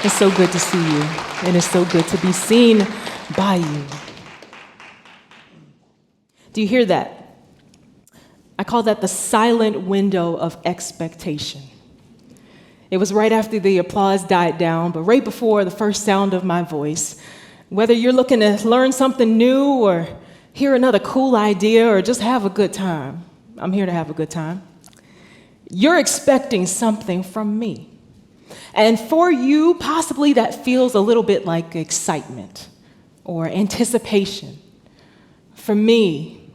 It's so good to see you, and it's so good to be seen by you. Do you hear that? I call that the silent window of expectation. It was right after the applause died down, but right before the first sound of my voice. Whether you're looking to learn something new or hear another cool idea or just have a good time, I'm here to have a good time. You're expecting something from me. And for you, possibly that feels a little bit like excitement or anticipation. For me,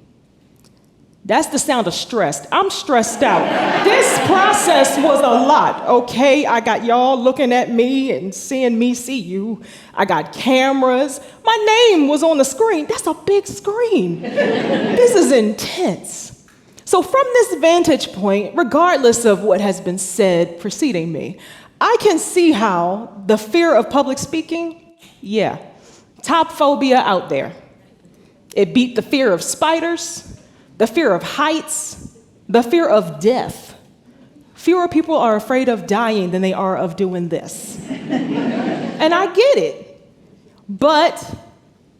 that's the sound of stressed. I'm stressed out. This process was a lot, okay? I got y'all looking at me and seeing me see you. I got cameras. My name was on the screen. That's a big screen. This is intense. So from this vantage point, regardless of what has been said preceding me, I can see how the fear of public speaking, top phobia out there. It beat the fear of spiders, the fear of heights, the fear of death. Fewer people are afraid of dying than they are of doing this. And I get it. But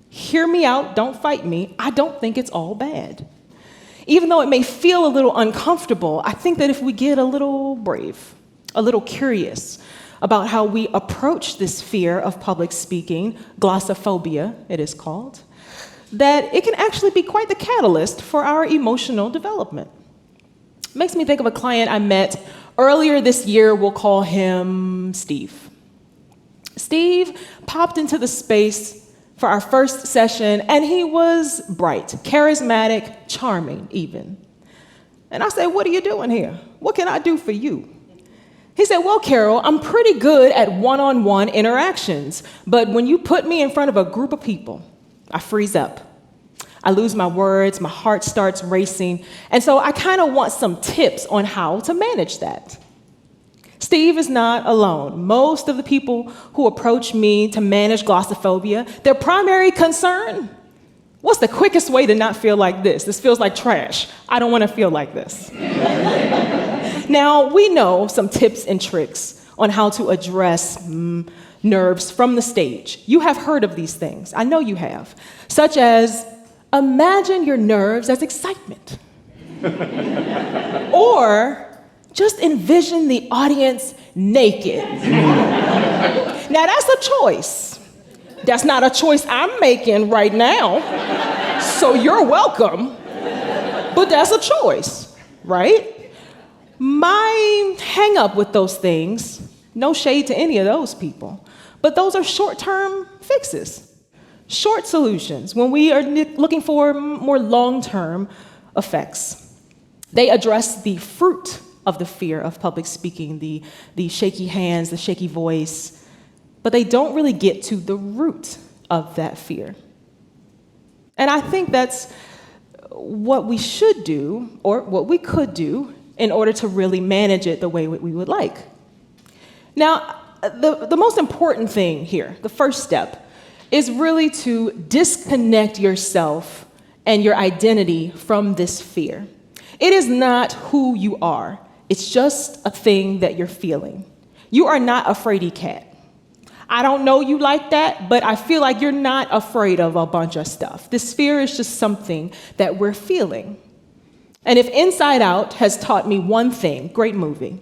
hear me out, don't fight me. I don't think it's all bad. Even though it may feel a little uncomfortable, I think that if we get a little brave, a little curious about how we approach this fear of public speaking, glossophobia it is called, that it can actually be quite the catalyst for our emotional development. Makes me think of a client I met earlier this year. We'll call him Steve. Steve popped into the space for our first session, and he was bright, charismatic, charming even. And I said, "What are you doing here? What can I do for you?" He said, "Well, Carol, I'm pretty good at one-on-one interactions, but when you put me in front of a group of people, I freeze up. I lose my words, my heart starts racing, and so I kind of want some tips on how to manage that." Steve is not alone. Most of the people who approach me to manage glossophobia, their primary concern, what's the quickest way to not feel like this? This feels like trash. I don't want to feel like this. Now, we know some tips and tricks on how to address nerves from the stage. You have heard of these things. I know you have. Such as, imagine your nerves as excitement. Or just envision the audience naked. Now, that's a choice. That's not a choice I'm making right now. So you're welcome. But that's a choice, right? My hang up with those things, no shade to any of those people, but those are short-term fixes, short solutions when we are looking for more long-term effects. They address the fruit of the fear of public speaking, the shaky hands, the shaky voice, but they don't really get to the root of that fear. And I think that's what we should do, or what we could do, in order to really manage it the way we would like. Now, the most important thing here, the first step, is really to disconnect yourself and your identity from this fear. It is not who you are. It's just a thing that you're feeling. You are not a fraidy cat. I don't know you like that, but I feel like you're not afraid of a bunch of stuff. This fear is just something that we're feeling. And if Inside Out has taught me one thing, great movie,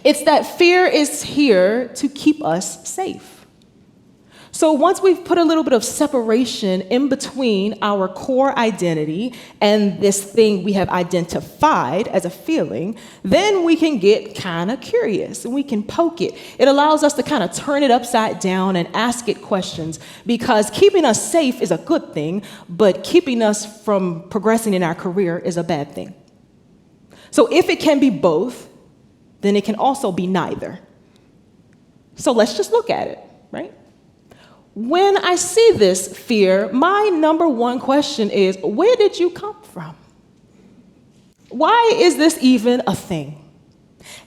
it's that fear is here to keep us safe. So once we've put a little bit of separation in between our core identity and this thing we have identified as a feeling, then we can get kind of curious and we can poke it. It allows us to kind of turn it upside down and ask it questions, because keeping us safe is a good thing, but keeping us from progressing in our career is a bad thing. So if it can be both, then it can also be neither. So let's just look at it, right? When I see this fear, my number one question is, where did you come from? Why is this even a thing?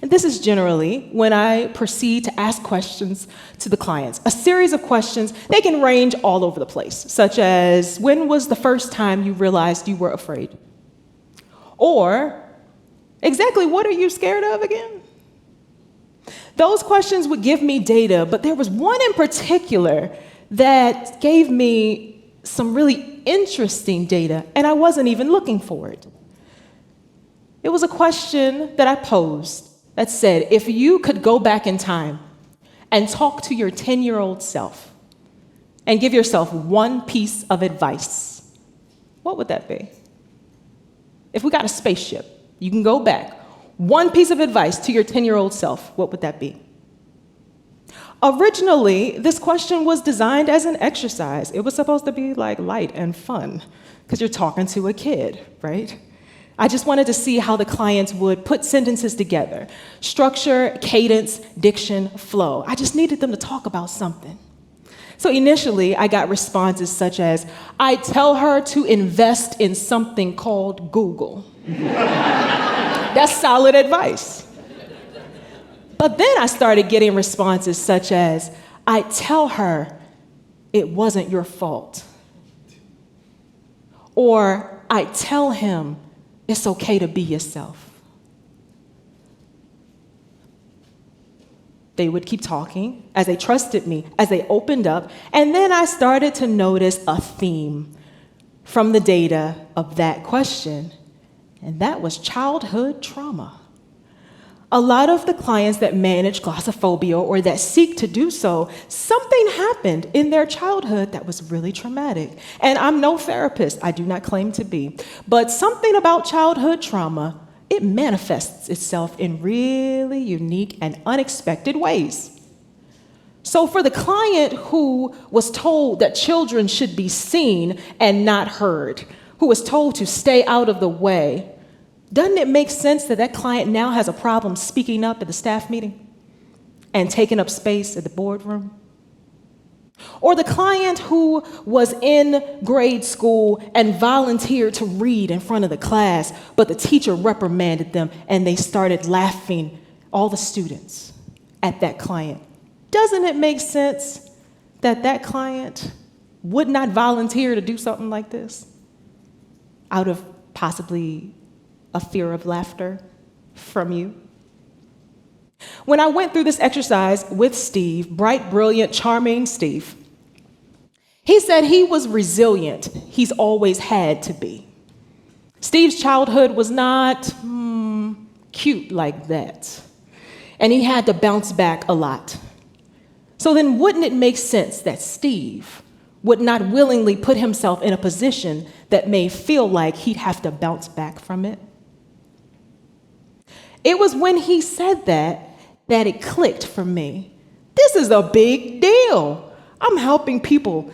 And this is generally when I proceed to ask questions to the clients. A series of questions, they can range all over the place, such as, when was the first time you realized you were afraid? Or, exactly what are you scared of again? Those questions would give me data, but there was one in particular that gave me some really interesting data, and I wasn't even looking for it. It was a question that I posed that said, if you could go back in time and talk to your 10-year-old self and give yourself one piece of advice, what would that be? If we got a spaceship, you can go back. One piece of advice to your 10-year-old self, what would that be? Originally, this question was designed as an exercise. It was supposed to be like light and fun because you're talking to a kid, right? I just wanted to see how the clients would put sentences together. Structure, cadence, diction, flow. I just needed them to talk about something. So initially, I got responses such as, I tell her to invest in something called Google. That's solid advice. But then I started getting responses such as, I tell her it wasn't your fault. Or I tell him it's okay to be yourself. They would keep talking as they trusted me, as they opened up, and then I started to notice a theme from the data of that question, and that was childhood trauma. A lot of the clients that manage glossophobia or that seek to do so, something happened in their childhood that was really traumatic. And I'm no therapist, I do not claim to be, but something about childhood trauma, it manifests itself in really unique and unexpected ways. So for the client who was told that children should be seen and not heard, who was told to stay out of the way, doesn't it make sense that that client now has a problem speaking up at the staff meeting and taking up space at the boardroom? Or the client who was in grade school and volunteered to read in front of the class, but the teacher reprimanded them and they started laughing, all the students, at that client. Doesn't it make sense that that client would not volunteer to do something like this out of possibly a fear of laughter from you? When I went through this exercise with Steve, bright, brilliant, charming Steve, he said he was resilient. He's always had to be. Steve's childhood was not cute like that, and he had to bounce back a lot. So then wouldn't it make sense that Steve would not willingly put himself in a position that may feel like he'd have to bounce back from it? It was when he said that it clicked for me. This is a big deal. I'm helping people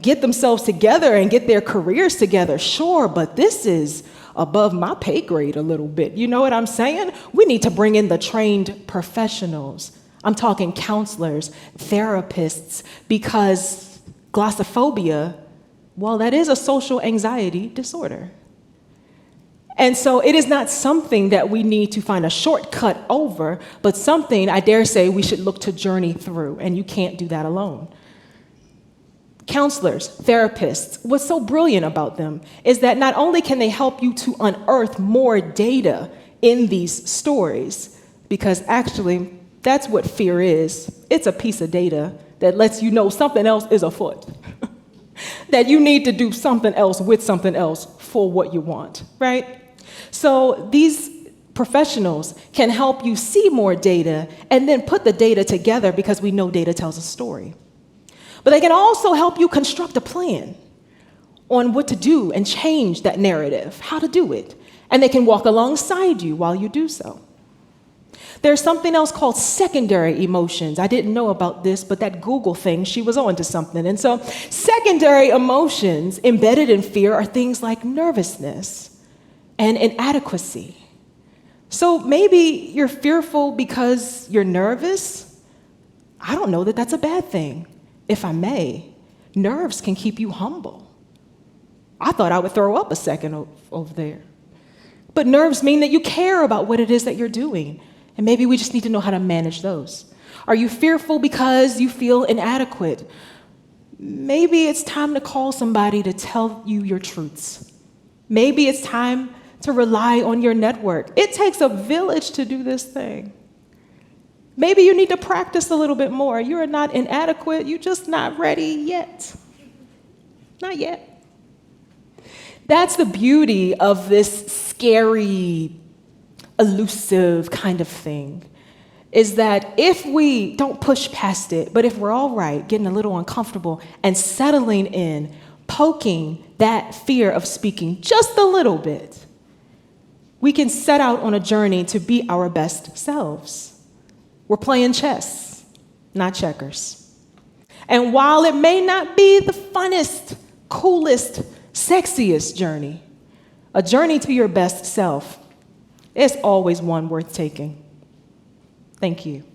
get themselves together and get their careers together, sure, but this is above my pay grade a little bit. You know what I'm saying? We need to bring in the trained professionals. I'm talking counselors, therapists, because glossophobia, well, that is a social anxiety disorder. And so it is not something that we need to find a shortcut over, but something, I dare say, we should look to journey through, and you can't do that alone. Counselors, therapists, what's so brilliant about them is that not only can they help you to unearth more data in these stories, because actually that's what fear is. It's a piece of data that lets you know something else is afoot, that you need to do something else with something else for what you want, right? So these professionals can help you see more data and then put the data together because we know data tells a story. But they can also help you construct a plan on what to do and change that narrative, how to do it. And they can walk alongside you while you do so. There's something else called secondary emotions. I didn't know about this, but that Google thing, she was on to something. And so secondary emotions embedded in fear are things like nervousness and inadequacy. So maybe you're fearful because you're nervous. I don't know that that's a bad thing. If I may, nerves can keep you humble. I thought I would throw up a second over there. But nerves mean that you care about what it is that you're doing. And maybe we just need to know how to manage those. Are you fearful because you feel inadequate? Maybe it's time to call somebody to tell you your truths. Maybe it's time to rely on your network. It takes a village to do this thing. Maybe you need to practice a little bit more. You're not inadequate. You're just not ready yet. Not yet. That's the beauty of this scary, elusive kind of thing, is that if we don't push past it, but if we're all right, getting a little uncomfortable and settling in, poking that fear of speaking just a little bit, we can set out on a journey to be our best selves. We're playing chess, not checkers. And while it may not be the funnest, coolest, sexiest journey, a journey to your best self is always one worth taking. Thank you.